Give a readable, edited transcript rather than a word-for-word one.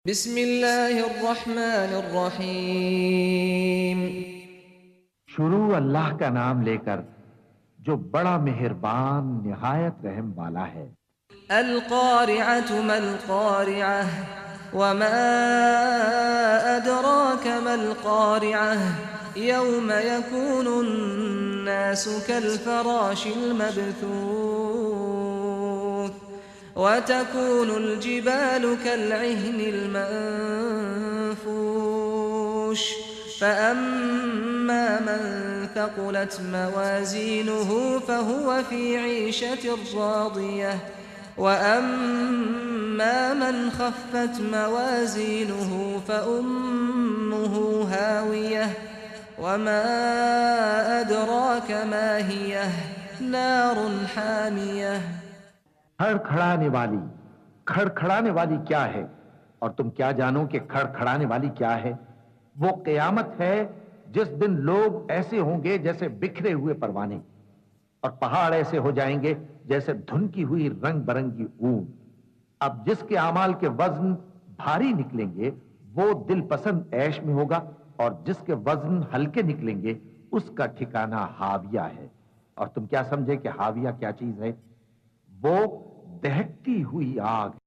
बिस्मिल्लाहिर्रहमानिर्रहीम। शुरू अल्लाह का नाम लेकर जो बड़ा मेहरबान निहायत रहम वाला है। अल क़ारिअतु मल क़ारिअह वमा अदराक मल क़ारिअह यौम यकूनु अन्नासु कल फ़राशिल मबथूथ वतकूनुल जिबालु कल्इहनिल मंफूश फ़अम्मा मन थक़ुलत मवाज़ीनुहु फ़हुव फ़ी ईशतिर रादियह वअम्मा मन ख़फ़्फ़त मवाज़ीनुहु फ़उम्मुहु हावियह वमा अदराक मा हियह नारुन हामियह। खड़खड़ाने वाली क्या है और तुम क्या जानो कि खड़खड़ाने वाली क्या है? वो क़यामत है जिस दिन लोग ऐसे होंगे जैसे बिखरे हुए परवाने और पहाड़ ऐसे हो जाएंगे जैसे धुनकी हुई रंग बरंगी ऊन। अब जिसके आमाल के वजन भारी निकलेंगे वो दिल पसंद ऐश में होगा और जिसके वजन हल्के निकलेंगे उसका ठिकाना हाविया है। और तुम क्या समझे कि हाविया क्या चीज है? वो दहकती हुई आग।